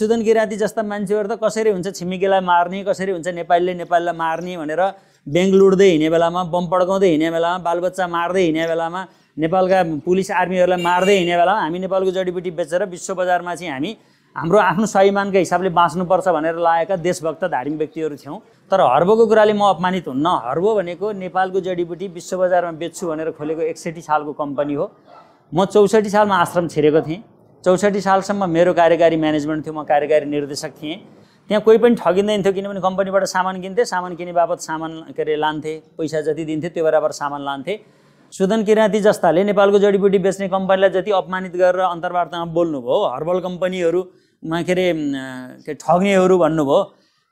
सुदन किराती जस्ता मान्छेहरू त कसरी हुन्छ छिमेकीलाई मार्ने, कसरी हुन्छ नेपालीले नेपालीलाई मार्ने भनेर ब्याङ्क लुट्दै हिँड्ने बेलामा, बम पड्काउँदै हिँड्ने बेलामा, बालबच्चा मार्दै हिँड्ने बेलामा, नेपालका पुलिस आर्मीहरूलाई मार्दै हिँड्ने बेलामा हामी नेपालको जडीबुटी बेचेर विश्व बजारमा चाहिँ हामी हाम्रो आफ्नो स्वाभिमानका हिसाबले बाँच्नुपर्छ भनेर लागेका देशभक्त धार्मिक व्यक्तिहरू थियौँ। तर हर्बोको कुराले म अपमानित हुन्न। हर्बो भनेको नेपालको जडीबुटी विश्व बजारमा बेच्छु भनेर खोलेको 61 सालको कम्पनी हो। म 64 सालमा आश्रम छिरेको थिएँ। 64 सालसम्म मेरो कार्यकारी म्यानेजमेन्ट थियो, म कार्यकारी निर्देशक थिएँ। त्यहाँ कोही पनि ठगिँदैन थियो, किनभने कम्पनीबाट सामान किन्थे, सामान किने बापत सामान लान्थे, पैसा जति दिन्थे त्यो बराबर सामान लान्थे। सुदन किराती जस्ताले नेपालको जडीबुटी बेच्ने कम्पनीलाई जति अपमानित गरेर अन्तर्वार्तामा बोल्नुभयो, हर्बल कम्पनीहरूमा ठग्नेहरू भन्नुभयो,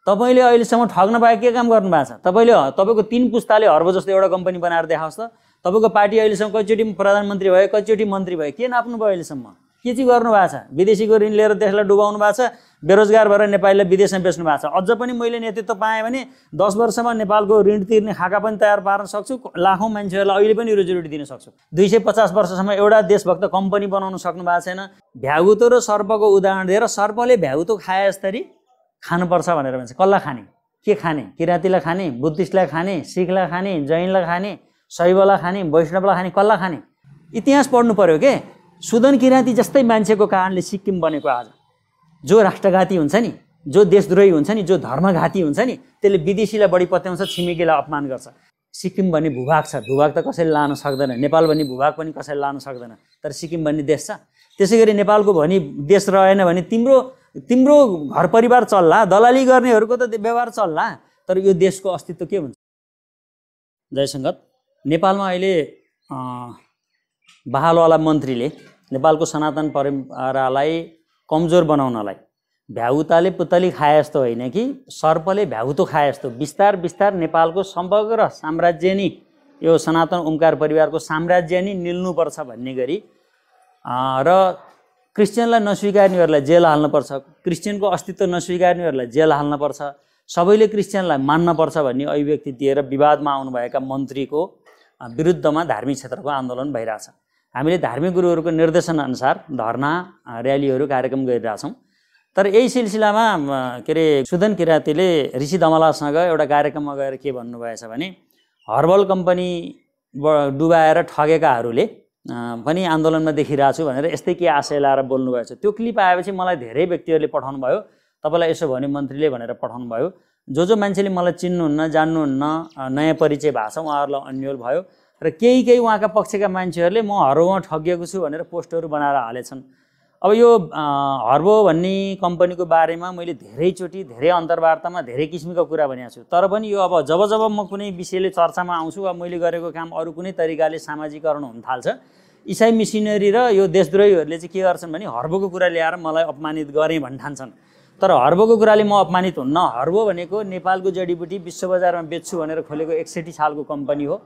तपाईँले अहिलेसम्म ठग्न बाहेक के काम गर्नु भएको छ? तपाईँको 3 पुस्ताले हर्बो जस्तो एउटा कम्पनी बनाएर देखाओस् त। तपाईँको पार्टी अहिलेसम्म कतिचोटि प्रधानमन्त्री भयो, कतिचोटि मन्त्री भयो, के नाप्नु भयो अहिलेसम्म? के चाहिँ गर्नु भएको छ? विदेशीको ऋण लिएर देशलाई डुबाउनु भएको छ, बेरोजगार भएर नेपालीलाई विदेशमा बेच्नु भएको छ। अझ पनि मैले नेतृत्व पाएँ भने 10 वर्षमा नेपालको ऋण तिर्ने खाका पनि तयार पार्न सक्छु, लाखौँ मान्छेहरूलाई अहिले पनि रोजीरोटी दिन सक्छु। 250 वर्षसम्म एउटा देशभक्त कम्पनी बनाउन सक्नु भएको छैन। भ्यागुतो र सर्पको उदाहरण दिएर सर्पले भ्यागुतो खाए जस्तरी खानुपर्छ भनेर भन्छ। कसलाई खाने? के खाने? किरातीलाई खाने, बुद्धिस्टलाई खाने, सिखलाई खाने, जैनलाई खाने, शैवलाई खाने, वैष्णवलाई खाने, कसलाई खाने? इतिहास पढ्नु पर्यो के। सुदन किराती जस्तै मान्छेको कारणले सिक्किम बनेको आज। जो राष्ट्रघाती हुन्छ नि, जो देशद्रोही हुन्छ नि, जो धर्मघाती हुन्छ नि, त्यसले विदेशीलाई बढी पत्याउँछ, छिमेकीलाई अपमान गर्छ। सिक्किम भन्ने भूभाग छ, भूभाग त कसैले लान सक्दैन। नेपाल भन्ने भूभाग पनि कसैले लान सक्दैन, तर सिक्किम भन्ने देश छ। त्यसै गरी नेपालको भनी देश रहेन भने तिम्रो घर परिवार चल्ला, दलाली गर्नेहरूको त व्यवहार चल्ला, तर यो देशको अस्तित्व के हुन्छ? जय सङ्गत। नेपालमा अहिले बहालवाला मन्त्रीले नेपालको सनातन परम्परालाई कमजोर बनाउनलाई भ्यागुताले पुतली खाए जस्तो होइन कि सर्पले भ्यागुतो खाए जस्तो बिस्तार बिस्तार नेपालको समग्र साम्राज्य नि, यो सनातन ओमकार परिवारको साम्राज्य नि निल्नुपर्छ भन्ने गरी र क्रिस्चियनलाई नस्वीकार्नेहरूलाई जेल हाल्नुपर्छ, क्रिस्चियनको अस्तित्व नस्वीकार्नेहरूलाई जेल हाल्नुपर्छ, सबैले क्रिस्चियनलाई मान्नुपर्छ भन्ने अभिव्यक्ति दिएर विवादमा आउनुभएका मन्त्रीको विरुद्धमा धार्मिक क्षेत्रको आन्दोलन भइरहेछ। हामीले धार्मिक गुरुहरूको निर्देशनअनुसार धरना, र्यालीहरू, कार्यक्रम गरिरहेछौँ। तर यही सिलसिलामा सुदन किरातीले ऋषि दमलासँग एउटा कार्यक्रममा गएर के भन्नुभएछ भने हर्बल कम्पनी डुबाएर ठगेकाहरूले पनि आन्दोलनमा देखिरहेको छु भनेर यस्तै के आशय लाएर बोल्नुभएछ। त्यो क्लिप आएपछि मलाई धेरै व्यक्तिहरूले पठाउनु भयो, तपाईँलाई यसो भन्यो मन्त्रीले भनेर पठाउनु भयो। जो मान्छेले मलाई चिन्नुहुन्न, जान्नुहुन्न, नयाँ परिचय भएको छ उहाँहरूलाई अन्यल भयो र केही उहाँका पक्षका मान्छेहरूले म हर्बोमा ठगिएको छु भनेर पोस्टहरू बनाएर हालेछन्। अब यो हर्बो भन्ने कम्पनीको बारेमा मैले धेरैचोटि धेरै अन्तर्वार्तामा धेरै किसिमका कुरा भनेको छु। तर पनि यो अब जब म कुनै विषयले चर्चामा आउँछु वा मैले गरेको काम अरू कुनै तरिकाले सामाजिकरण हुन थाल्छ, इसाई मिसनरी र यो देशद्रोहीहरूले चाहिँ के गर्छन् भने हर्बोको कुरा ल्याएर मलाई अपमानित गरेँ भन्न ठान्छन्। तर हर्बोको कुराले म अपमानित हुन्न। हर्बो भनेको नेपालको जडीबुटी विश्व बजारमा बेच्छु भनेर खोलेको 61 सालको कम्पनी हो।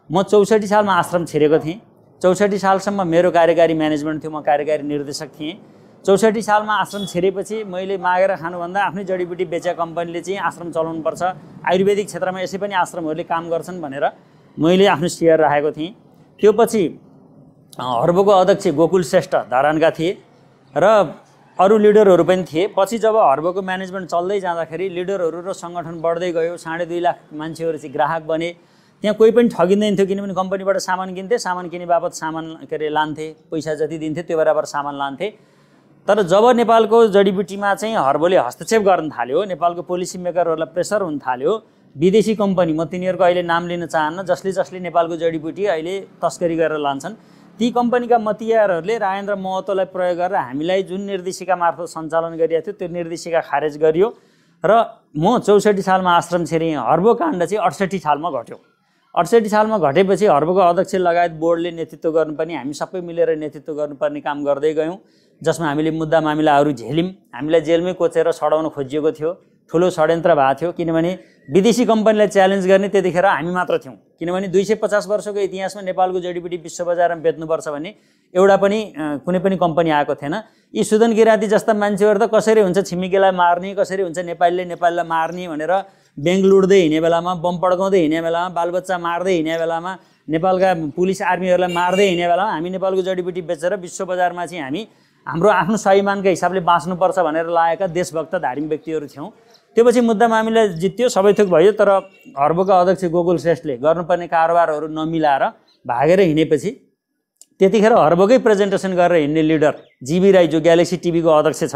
म 64 सालमा आश्रम छिरेको थिएँ। 64 सालसम्म मेरो कार्यकारी म्यानेजमेन्ट थियो, म कार्यकारी निर्देशक थिएँ। 64 सालमा आश्रम छिरेपछि मैले मागेर खानुभन्दा आफ्नै जडीबुटी बेचेका कम्पनीले चाहिँ आश्रम चलाउनुपर्छ, आयुर्वेदिक क्षेत्रमा यसै पनि आश्रमहरूले काम गर्छन् भनेर मैले आफ्नो सेयर राखेको थिएँ। त्यो पछि हर्बोको अध्यक्ष गोकुल श्रेष्ठ धरानका थिए र अरू लिडरहरू पनि थिए। पछि जब हर्बोको म्यानेजमेन्ट चल्दै जाँदाखेरि लिडरहरू र सङ्गठन बढ्दै गयो, 2.5 लाख मान्छेहरू चाहिँ ग्राहक बने। त्यहाँ कोही पनि ठगिँदैन थियो, किनभने कम्पनीबाट सामान किन्थे, सामान किने बापत सामान लान्थे, पैसा जति दिन्थे त्यो बराबर सामान लान्थे। तर जब नेपालको जडीबुटीमा चाहिँ हर्बोले हस्तक्षेप गर्न थाल्यो, नेपालको पोलिसी मेकरहरूलाई प्रेसर हुन थाल्यो, विदेशी कम्पनी, म तिनीहरूको अहिले नाम लिन चाहन्न, जसले नेपालको जडीबुटी अहिले तस्करी गरेर लान्छन्, ती कम्पनीका मतियारहरूले राजेन्द्र महतोलाई प्रयोग गरेर हामीलाई जुन निर्देशिका मार्फत सञ्चालन गरिएको थियो त्यो निर्देशिका खारेज गरियो र म 64 सालमा आश्रम छिरेँ। हर्बो काण्ड चाहिँ 68 सालमा घट्यो। 68 सालमा घटेपछि हर्बोको अध्यक्ष लगायत बोर्डले नेतृत्व गर्नुपर्ने, हामी सबै मिलेर नेतृत्व गर्नुपर्ने काम गर्दै गयौँ, जसमा हामीले मुद्दा मामिलाहरू झेल्यौँ। हामीलाई जेलमै कोचेर सडाउन खोजिएको थियो, ठुलो षड्यन्त्र भएको थियो, किनभने विदेशी कम्पनीलाई च्यालेन्ज गर्ने त्यतिखेर हामी मात्र थियौँ। किनभने 250 वर्षको इतिहासमा नेपालको जडीबुटी विश्व बजारमा बेच्नुपर्छ भन्ने एउटा पनि कुनै पनि कम्पनी आएको थिएन। यी सुदन किराती जस्ता मान्छेहरू त कसरी हुन्छ छिमेकीलाई मार्ने, कसरी हुन्छ नेपालीले नेपालीलाई मार्ने भनेर ब्याङ्क लुट्दै हिँड्ने बेलामा, बम पड्काउँदै हिँड्ने बेलामा, बालबच्चा मार्दै हिँड्ने बेलामा, नेपालका पुलिस आर्मीहरूलाई मार्दै हिँड्ने बेलामा हामी नेपालको जडीबुटी बेचेर विश्व बजारमा चाहिँ हामी हाम्रो आफ्नो स्वाभिमानका हिसाबले बाँच्नुपर्छ भनेर लागेका देशभक्त धार्मिक व्यक्तिहरू थियौँ। त्यो पछि मुद्दा मामिला जित्यो, सबै थोक भयो। तर हर्बोका अध्यक्ष गोकुल श्रेष्ठले गर्नुपर्ने कारोबारहरू नमिलाएर भागेर हिँडेपछि त्यतिखेर हर्बोकै प्रेजेन्टेसन गरेर हिँड्ने लिडर जीबी राई, जो ग्यालेक्सी टिभीको अध्यक्ष छ,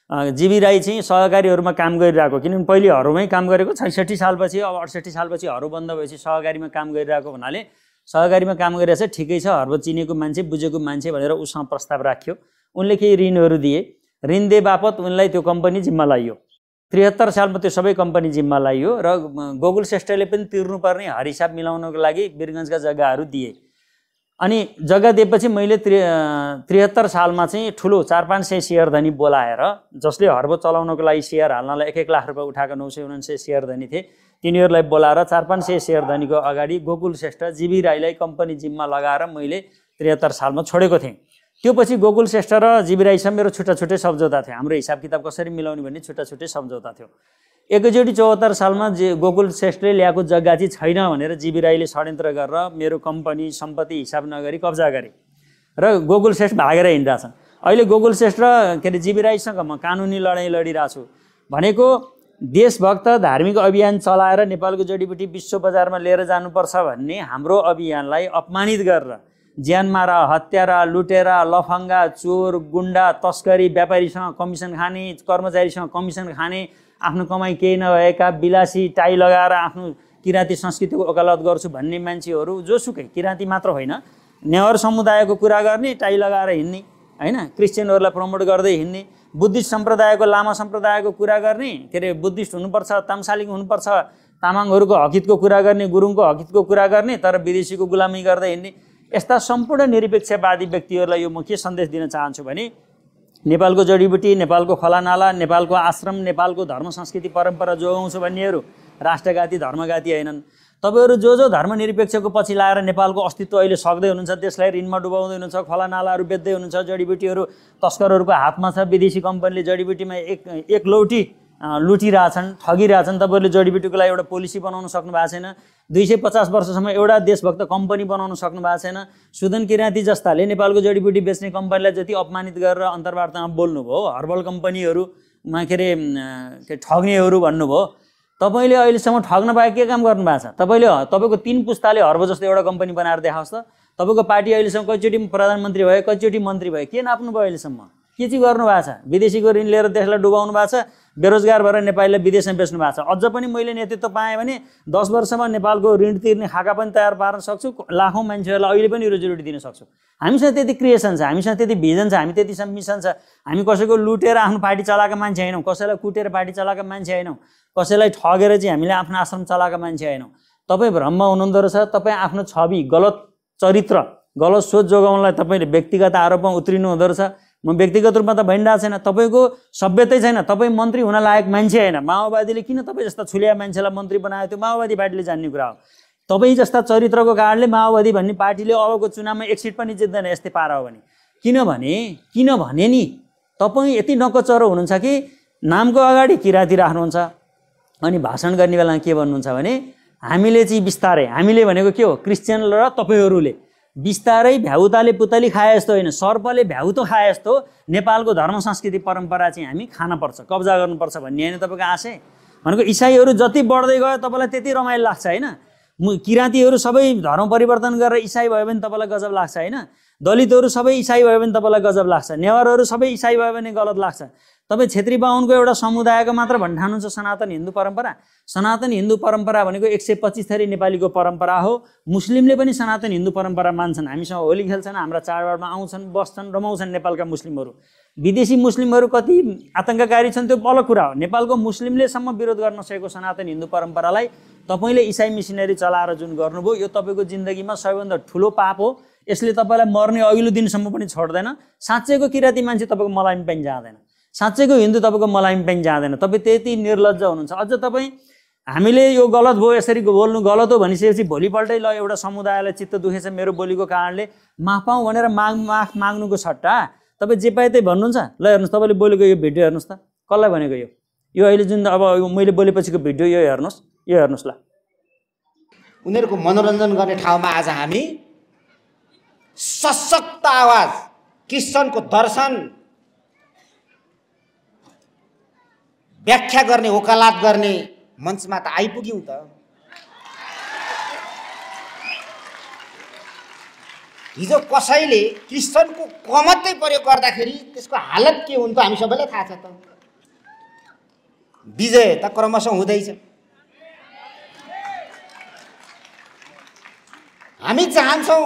जीबी राई चाहिँ सहकारीहरूमा काम गरिरहेको, किनभने पहिले हर्बोमै काम गरेको, 66 सालपछि अब 68 सालपछि हर्बो बन्द भएपछि सहकारीमा काम गरिरहेको हुनाले सहकारीमा काम गरिरहेछ, ठिकै छ, हर्बो चिनेको मान्छे बुझेको मान्छे भनेर उसँग प्रस्ताव राख्यो। उनले केही ऋणहरू दिए, ऋण दिए बापत उनलाई त्यो कम्पनी जिम्मा लाइयो। 73 सालमा त्यो सबै कम्पनी जिम्मा लाइयो र गोकुल श्रेष्ठले पनि तिर्नुपर्ने हरिसाब मिलाउनको लागि वीरगञ्जका जग्गाहरू दिए। अनि जग्गा दिएपछि मैले 73 सालमा चाहिँ ठुलो 400-500 सेयर धनी बोलाएर, जसले हर्बो चलाउनको लागि सेयर हाल्नलाई 1-1 लाख रुपियाँ उठाएको 999 सेयर धनी थिए, तिनीहरूलाई बोलाएर 400-500 सेयर धनीको अगाडि गोकुल श्रेष्ठ जीबी राईलाई कम्पनी जिम्मा लगाएर मैले 73 सालमा छोडेको थिएँ। त्यो पछि गोकुल श्रेष्ठ र जीबी राईसँग मेरो छुट्टा छुट्टै सम्झौता थियो। हाम्रो हिसाब किताब कसरी मिलाउने भन्ने छुट्टा छुट्टै सम्झौता थियो। एकैचोटि 74 सालमा गोकुल श्रेष्ठले ल्याएको जग्गा चाहिँ छैन भनेर जीबी राईले षड्यन्त्र गरेर मेरो कम्पनी सम्पत्ति हिसाब नगरी कब्जा गरे र गोकुल श्रेष्ठ भागेर हिँडिरहेछन्। अहिले गोकुल श्रेष्ठ र के अरे जीबी राईसँग म कानुनी लडाइँ लडिरहेको छु भनेको देशभक्त धार्मिक अभियान चलाएर नेपालको जडीबुटी विश्व बजारमा लिएर जानुपर्छ भन्ने हाम्रो अभियानलाई अपमानित गरेर ज्यानमारा, हत्यारा, लुटेरा, लफङ्गा, चोर, गुन्डा, तस्करी, व्यापारीसँग कमिसन खाने, कर्मचारीसँग कमिसन खाने, आफ्नो कमाइ केही नभएका विलासी टाई लगाएर आफ्नो किराँती संस्कृतिको वकालत गर्छु भन्ने मान्छेहरू, जोसुकै किराँती मात्र होइन, नेवार समुदायको कुरा गर्ने, टाई लगाएर हिँड्ने होइन, क्रिस्चियनहरूलाई प्रमोट गर्दै हिँड्ने, बुद्धिस्ट सम्प्रदायको लामा सम्प्रदायको कुरा गर्ने, के अरे बुद्धिस्ट हुनुपर्छ, तामसालिङ हुनुपर्छ, तामाङहरूको हकितको कुरा गर्ने, गुरुङको हकितको कुरा गर्ने, तर विदेशीको गुलामी गर्दै हिँड्ने, यस्ता सम्पूर्ण निरपेक्षवादी व्यक्तिहरूलाई यो म के सन्देश दिन चाहन्छु भने नेपालको जडीबुटी, नेपालको खोलानाला, नेपालको आश्रम, नेपालको धर्म संस्कृति परम्परा जोगाउँछु भन्नेहरू राष्ट्रघाती धर्मघाती होइनन्। तपाईहरु जो धर्मनिरपेक्षको पछि लाएर नेपालको अस्तित्व अहिले सक्दै हुनुहुन्छ, देशलाई ऋणमा डुबाउँदै हुनुहुन्छ, खोलानालाहरू बेच्दै हुनुहुन्छ, जडीबुटीहरू तस्करहरूको हातमा छ, विदेशी कम्पनीले जडीबुटीमा एक लौटी लुटिरहेछन्, ठगिरहेछन्। तपाईहरुले जडीबुटीको लागि एउटा पोलिसी बनाउन सक्नु भएको छैन। 250 वर्षसम्म एउटा देशभक्त कम्पनी बनाउन सक्नु भएको छैन। सुदन किराँती जस्ताले नेपालको जडीबुटी बेच्ने कम्पनीलाई जति अपमानित गरेर अन्तर्वार्तामा बोल्नुभयो, हर्बल कम्पनीहरूमा के अरे ठग्नेहरू भन्नुभयो, तपाईले अहिलेसम्म ठग्न बाहेक के काम गर्नु भएको छ? तपाईको 3 पुस्ताले हर्बल जस्तो एउटा कम्पनी बनाएर देखाओस् त। तपाईको पार्टी अहिलेसम्म कतिचोटि प्रधानमन्त्री भयो, कतिचोटि मन्त्री भयो, के नाप्नु भयो अहिलेसम्म? के चाहिँ गर्नु भएको छ? विदेशीको ऋण लिएर देशलाई डुबाउनु भएको छ, बेरोजगार भएर नेपालीलाई विदेशमा बेच्नु भएको छ। अझ पनि मैले नेतृत्व पाएँ भने 10 वर्षमा नेपालको ऋण तिर्ने खाका पनि तयार पार्न सक्छु, लाखौं मान्छेहरूलाई अहिले पनि रोजीरोटी दिन सक्छु। हामीसँग त्यति क्रिएसन छ, हामीसँग त्यति भिजन छ, हामी त्यति मिसन छ। हामी कसैको लुटेर आफ्नो पार्टी चलाएका मान्छे हैनौँ, कसैलाई कुटेर पार्टी चलाएका मान्छे हैनौँ, कसैलाई ठगेर चाहिँ हामीले आफ्नो आश्रम चलाएका मान्छे हैनौँ। तपाईँ भ्रममा हुनुहुँदो रहेछ। तपाईँ आफ्नो छवि, गलत चरित्र, गलत सोच जोगाउनलाई तपाईँले व्यक्तिगत आरोपमा उत्रिनु हुँदो रहेछ। म व्यक्तिगत रूपमा त भनिरहेको छैन, तपाईँको सभ्यतै छैन, तपाईँ मन्त्री हुन लायक मान्छे हैन। माओवादीले किन तपाईँ जस्ता छुलिया मान्छेलाई मन्त्री बनायो, त्यो माओवादी पार्टीले जान्ने कुरा हो। तपाईँ जस्ता चरित्रको कारणले माओवादी भन्ने पार्टीले अबको चुनावमा एक सिट पनि जित्दैन, यस्तै पारा हो भने। किनभने नि तपाईँ यति नकचरो हुनुहुन्छ कि नामको अगाडि किराँती राख्नुहुन्छ, अनि भाषण गर्ने बेलामा के भन्नुहुन्छ भने हामीले चाहिँ बिस्तारै, हामीले भनेको के हो, क्रिस्चियन र तपाईँहरूले बिस्तारै भ्याउताले पुतली खाए जस्तो होइन, सर्पले भ्याउतो खाए जस्तो नेपालको धर्म संस्कृति परम्परा चाहिँ हामी खानुपर्छ, कब्जा गर्नुपर्छ भन्ने होइन तपाईँको आशय। भनेको इसाईहरू जति बढ्दै गयो तपाईँलाई त्यति रमाइलो लाग्छ होइन। किराँतीहरू सबै धर्म परिवर्तन गरेर इसाई भयो भने तपाईँलाई गजब लाग्छ होइन। दलितहरू सबै इसाई भयो भने तपाईँलाई गजब लाग्छ। नेवारहरू सबै इसाई भयो भने गलत लाग्छ। तपाईँ क्षेत्री बाहुनको एउटा समुदायको मात्र भन्ठानुहुन्छ सनातन हिन्दू परम्परा। सनातन हिन्दू परम्परा भनेको 125 थरी नेपालीको परम्परा हो। मुस्लिमले पनि सनातन हिन्दू परम्परा मान्छन्, हामीसँग होली खेल्छन्, हाम्रा चाडबाडमा आउँछन्, बस्छन्, रमाउँछन् नेपालका मुस्लिमहरू। विदेशी मुस्लिमहरू कति आतङ्ककारी छन् त्यो अलग कुरा हो। नेपालको मुस्लिमले सम्म विरोध गर्न सकेको सनातन हिन्दू परम्परालाई तपाईँले इसाई मिसनरी चलाएर जुन गर्नुभयो, यो तपाईँको जिन्दगीमा सबैभन्दा ठुलो पाप हो। यसले तपाईँलाई मर्ने अघिल्लो दिनसम्म पनि छोड्दैन। साँच्चैको किराँती मान्छे तपाईँको मलाइम पनि जाँदैन, साँच्चैको हिन्दू तपाईँको मलाइम पनि जाँदैन। तपाईँ त्यति निर्लज्ज हुनुहुन्छ। अझ तपाईँ हामीले यो गलत भयो, यसरी बोल्नु गलत हो भनिसकेपछि भोलिपल्टै ल एउटा समुदायलाई चित्त दुखेछ मेरो बोलीको कारणले माफ पाऊँ भनेर माफ माग्नुको सट्टा तपाईँ जे पाए त्यही भन्नुहुन्छ। ल हेर्नुहोस्, तपाईँले बोलेको यो भिडियो हेर्नुहोस् त, कसलाई भनेको यो अहिले जुन अब मैले बोलेपछिको भिडियो यो हेर्नुहोस् ल। उनीहरूको मनोरञ्जन गर्ने ठाउँमा आज हामी सशक्त आवाज, क्रिस्चियनको दर्शन, व्याख्या गर्ने वकालत गर्ने मञ्चमा त आइपुग्यौँ त। हिजो कसैले क्रिस्चियनको कमतै प्रयोग गर्दाखेरि त्यसको हालत के हुन्थ्यो हामी सबैलाई थाहा छ त। विजय त क्रमशः हुँदैछ। हामी चाहन्छौँ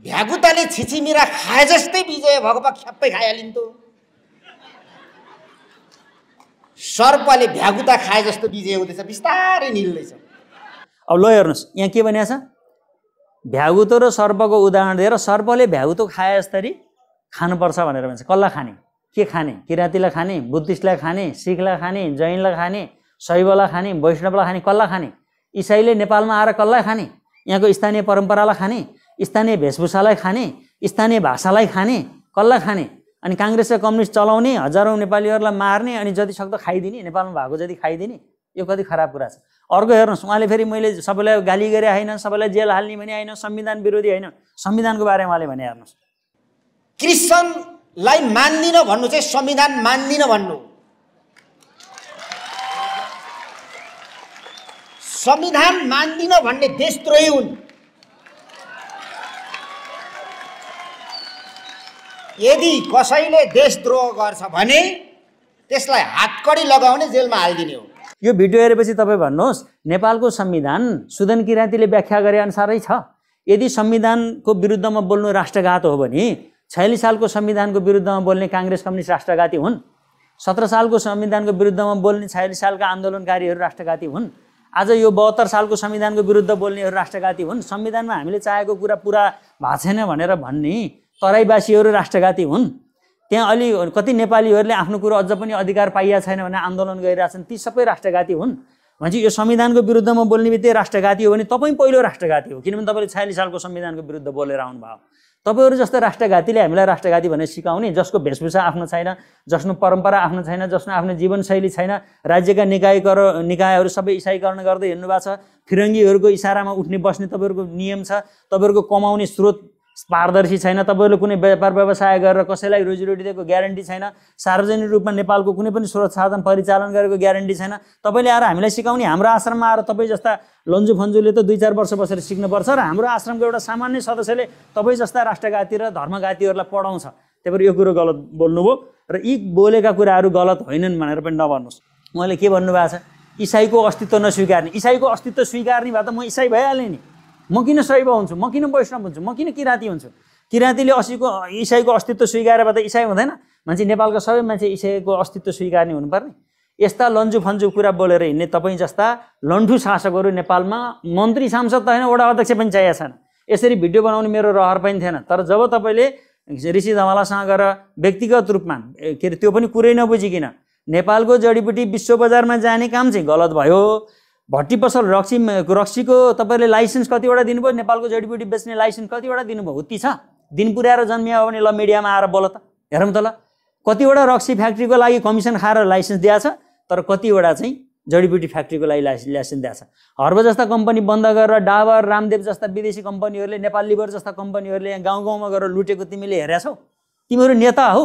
भ्यागुताले छिचिमिरा खाए जस्तै विजय भएको ख्याप्पै खाइहालिन्थ्यो। सर्पले भ्यागुता खाए जस्तो विजय हुँदैछ, बिस्तारै निल्दैछ। अब ल हेर्नुहोस् यहाँ के भनिएको छ, भ्यागुतो र सर्पको उदाहरण दिएर सर्पले भ्यागुतो खाए जस्तरी खानुपर्छ भनेर भन्छ। कसलाई खाने, के खाने, किराँतीलाई खाने, बुद्धिस्टलाई खाने, सिखलाई खाने, जैनलाई खाने, शैवलाई खाने, वैष्णवलाई खाने, कसलाई खाने, इसाईले नेपालमा आएर कसलाई खाने, यहाँको स्थानीय परम्परालाई खाने, स्थानीय वेशभूषालाई खाने, स्थानीय भाषालाई खाने, कसलाई खाने। अनि काङ्ग्रेस र कम्युनिस्ट चलाउने, हजारौँ नेपालीहरूलाई मार्ने, अनि जति सक्दो खाइदिने, नेपालमा भएको जति खाइदिने, यो कति खराब कुरा छ। अर्को हेर्नुहोस्, उहाँले फेरि मैले सबैलाई गाली गरे होइन, सबैलाई जेल हाल्ने भने होइन, संविधान विरोधी होइन, संविधानको बारेमा उहाँले भने हेर्नुहोस्। क्रिस्चियनलाई मान्दिन भन्नु चाहिँ संविधान मान्दिन भन्नु। संविधान मान्दिन भन्ने देशद्रोही हुन्। यदि कसैले देशद्रोह गर्छ भने त्यसलाई हातकडी लगाउने, जेलमा हालिदिने हो। यो भिडियो हेरेपछि तपाईँ भन्नुहोस्, नेपालको संविधान सुदन किराँतीले व्याख्या गरे अनुसारै छ। यदि संविधानको विरुद्धमा बोल्नु राष्ट्रघात हो भने 46 सालको संविधानको विरुद्धमा बोल्ने काङ्ग्रेस कम्युनिस्ट राष्ट्रघाती हुन्। 17 सालको संविधानको विरुद्धमा बोल्ने 46 सालका आन्दोलनकारीहरू राष्ट्रघाती हुन्। आज यो 72 सालको संविधानको विरुद्ध बोल्नेहरू राष्ट्रघाती हुन्। संविधानमा हामीले चाहेको कुरा पुरा भएको छैन भनेर भन्ने तराईवासीहरू राष्ट्रघाती हुन्। त्यहाँ अलि कति नेपालीहरूले आफ्नो कुरो अझ पनि अधिकार पाइया छैन भनेर आन्दोलन गरिरहेछन्, ती सबै राष्ट्रघाती हुन्। भनेपछि यो संविधानको विरुद्धमा बोल्ने बित्तिकै राष्ट्रघाती हो भने तपाईँ पहिलो राष्ट्रघाती हो, किनभने तपाईँले 46 सालको संविधानको विरुद्ध बोलेर आउनुभयो। तपाईँहरू जस्तो राष्ट्रघातीले हामीलाई राष्ट्रघाती भनेर सिकाउने, जसको वेशभूषा आफ्नो छैन, जसको परम्परा आफ्नो छैन, जसको आफ्नो जीवनशैली छैन, राज्यका निकायहरू सबै इसाईकरण गर्दै हिँड्नु भएको छ, फिरङ्गीहरूको इसारामा उठ्ने बस्ने तपाईँहरूको नियम छ, तपाईँहरूको कमाउने स्रोत पारदर्शी छैन, तपाईँहरूले कुनै व्यापार व्यवसाय गरेर कसैलाई रोजीरोटी दिएको ग्यारेन्टी छैन, सार्वजनिक रूपमा नेपालको कुनै पनि स्रोत साधन परिचालन गरेको ग्यारेन्टी छैन। तपाईँले आएर हामीलाई सिकाउने, हाम्रो आश्रममा आएर तपाईँ जस्ता लन्जु फन्जुले त 2-4 वर्ष बसेर सिक्नुपर्छ र हाम्रो आश्रमको एउटा सामान्य सदस्यले तपाईँ जस्ता राष्ट्रघाती र धर्मघातीहरूलाई पढाउँछ। त्यही भएर यो कुरो गलत बोल्नुभयो र यी बोलेका कुराहरू गलत होइनन् भनेर पनि नभन्नुहोस्। उहाँले के भन्नुभएको छ, इसाईको अस्तित्व नस्वीकार्ने। इसाईको अस्तित्व स्वीकार्ने भए त म इसाई भइहालेँ नि, म किन शैव हुन्छु, म किन वैष्णव हुन्छु, म किन किराँती हुन्छु। किराँतीले इसाईको अस्तित्व स्वीकारे भए त इसाई हुँदैन। मान्छे नेपालका सबै मान्छे इसाईको अस्तित्व स्वीकार्ने हुनुपर्ने। यस्ता लन्जु फन्जु कुरा बोलेर हिँड्ने तपाईँ जस्ता लन्ठु शासकहरू नेपालमा मन्त्री सांसद त होइन, वडा अध्यक्ष पनि चाहिएको छैन। यसरी भिडियो बनाउने मेरो रहर पनि थिएन। तर जब तपाईँले ऋषि धमलासँग गएर व्यक्तिगत रूपमा के अरे त्यो पनि कुरै नबुझिकन नेपालको जडीबुटी विश्व बजारमा जाने काम चाहिँ गलत भयो। भट्टी पसल रक्सीको तपाईँले लाइसेन्स कतिवटा दिनुभयो, नेपालको जडीबुटी बेच्ने लाइसेन्स कतिवटा दिनुभयो, उति छ। दिन पुर्याएर जन्मिया हो भने ल मिडियामा आएर बोल त, हेरौँ त ल। कतिवटा रक्सी फ्याक्ट्रीको लागि कमिसन खाएर लाइसेन्स दिएको छ, तर कतिवटा चाहिँ जडीबुटी फ्याक्ट्रीको लागि लाइसेन्स दिएको छ। हर्ब जस्ता कम्पनी बन्द गरेर डाबर, रामदेव जस्ता विदेशी कम्पनीहरूले, नेपाल लिभर जस्ता कम्पनीहरूले यहाँ गाउँ गाउँमा गएर लुटेको तिमीले हेरेका छौ। तिमीहरू नेता हो,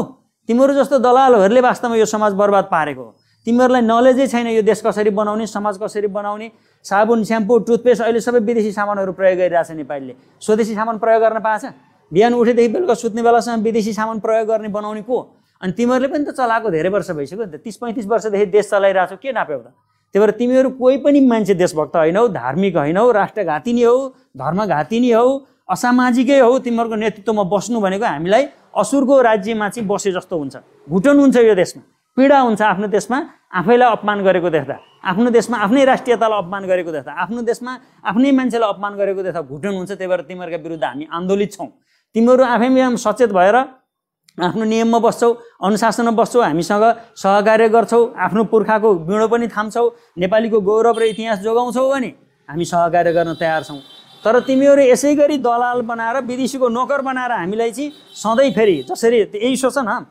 तिमीहरू जस्तो दलालहरूले वास्तवमा यो समाज बर्बाद पारेको हो। तिमीहरूलाई नलेजै छैन यो देश कसरी बनाउने, समाज कसरी बनाउने। साबुन, स्याम्पू, टुथपेस्ट अहिले सबै विदेशी सामानहरू प्रयोग गरिरहेछ नेपालीले। स्वदेशी सामान प्रयोग गर्न पाएछ? बिहान उठेदेखि बेलुका सुत्ने बेलासम्म विदेशी सामान प्रयोग गर्ने बनाउने को? अनि तिमीहरूले पनि त चलाएको धेरै वर्ष भइसक्यो नि त, 30-35 वर्षदेखि देश चलाइरहेछौ, के नाप्यौ त? त्यही भएर तिमीहरू कोही पनि मान्छे देशभक्त होइनौ, धार्मिक होइनौ, राष्ट्रघाती नै हौ, धर्मघाती नै हौ, असामाजिकै हौ। तिमीहरूको नेतृत्वमा बस्नु भनेको हामीलाई असुरको राज्यमा चाहिँ बसे जस्तो हुन्छ। घुटन हुन्छ यो देशमा, पीडा हुन्छ आफ्नो देशमा आफैलाई अपमान गरेको देख्दा, आफ्नो देशमा आफ्नै राष्ट्रियतालाई अपमान गरेको देख्दा, आफ्नो देशमा आफ्नै मान्छेलाई अपमान गरेको देख्दा घुटन हुन्छ। त्यही भएर तिमीहरूका विरुद्ध हामी आन्दोलित छौँ। तिमीहरू आफैमा सचेत भएर आफ्नो नियममा बस्छौ, अनुशासनमा बस्छौ, हामीसँग सहकार्य गर्छौ, आफ्नो पुर्खाको बिँडो पनि थाम्छौ, नेपालीको गौरव र इतिहास जोगाउँछौ भने हामी सहकार्य गर्न तयार छौँ। तर तिमीहरू यसै गरी दलाल बनाएर, विदेशीको नोकर बनाएर हामीलाई चाहिँ सधैँ फेरि जसरी यही सोच न,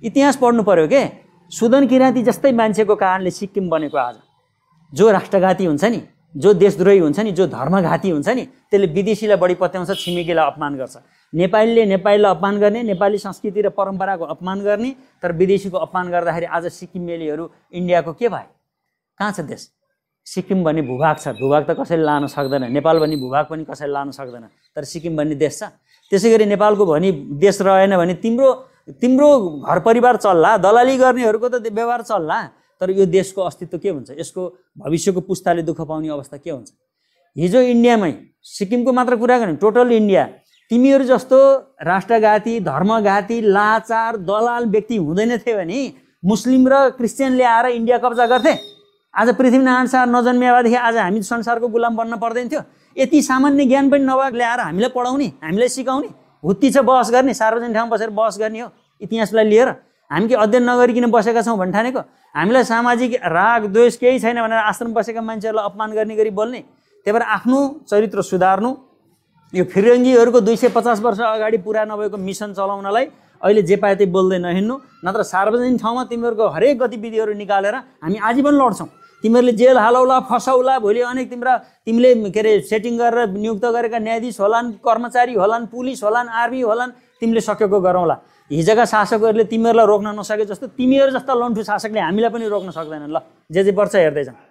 इतिहास पढ्नु पर्यो के। सुदन किराँती जस्तै मान्छेको कारणले सिक्किम बनेको आज। जो राष्ट्रघाती हुन्छ नि, जो देशद्रोही हुन्छ नि, जो धर्मघाती हुन्छ नि, त्यसले विदेशीलाई बढी पत्याउँछ, छिमेकीलाई अपमान गर्छ। नेपालीले नेपालीलाई अपमान गर्ने, नेपाली संस्कृति र परम्पराको अपमान गर्ने, तर विदेशीको अपमान गर्दाखेरि आज सिक्किमेलीहरू इन्डियाको के भए? कहाँ छ देश? सिक्किम भन्ने भूभाग छ, भूभाग त कसैले लान सक्दैन, नेपाल भन्ने भूभाग पनि कसैले लान सक्दैन, तर सिक्किम भन्ने देश छ। त्यसै गरी नेपालको भनी देश रहेन भने तिम्रो घर परिवार चल्ला, दलाली गर्नेहरूको त व्यवहार चल्ला, तर यो देशको अस्तित्व के हुन्छ? यसको भविष्यको पुस्ताले दुःख पाउने अवस्था के हुन्छ? हिजो इन्डियामै सिक्किमको मात्र कुरा गर्ने, टोटल इन्डिया तिमीहरू जस्तो राष्ट्रघाती, धर्मघाती, लाचार, दलाल व्यक्ति हुँदैन थिए भने मुस्लिम र क्रिस्चियनले आएर इन्डिया कब्जा गर्थे। आज पृथ्वीनारायण शाह नजन्मिया भएदेखि आज हामी संसारको गुलाम बन्न पर्दैन थियो। यति सामान्य ज्ञान पनि नभएको ल्याएर हामीलाई पढाउने, हामीलाई सिकाउने, हुत्ती छ बहस गर्ने, सार्वजनिक ठाउँमा बसेर बहस गर्ने हो इतिहासलाई लिएर। हामी के अध्ययन नगरिकन बसेका छौँ भन्ने ठानेको? हामीलाई सामाजिक राग द्वेष केही छैन भनेर आश्रम बसेका मान्छेहरूलाई अपमान गर्ने गरी बोल्ने। त्यही भएर आफ्नो चरित्र सुधार्नु, यो फिरङ्गीहरूको 250 वर्ष अगाडि पुरा नभएको मिसन चलाउनलाई अहिले जे पाए त्यही बोल्दै नहिँड्नु, नत्र सार्वजनिक ठाउँमा तिमीहरूको हरेक गतिविधिहरू निकालेर हामी आजीवन लड्छौँ। तिमीहरूले जेल हालौला, फसाउला, भोलि अनेक तिमीले के अरे सेटिङ गरेर नियुक्त गरेका न्यायाधीश होलान्, कर्मचारी होलान्, पुलिस होलान्, आर्मी होलान्, तिमीले सकेको गरौँला। हिजोका शासकहरूले तिमीहरूलाई रोक्न नसके जस्तो तिमीहरू जस्ता लन्ठु शासकले हामीलाई पनि रोक्न सक्दैनन्। ल जे पर्छ हेर्दैछन्।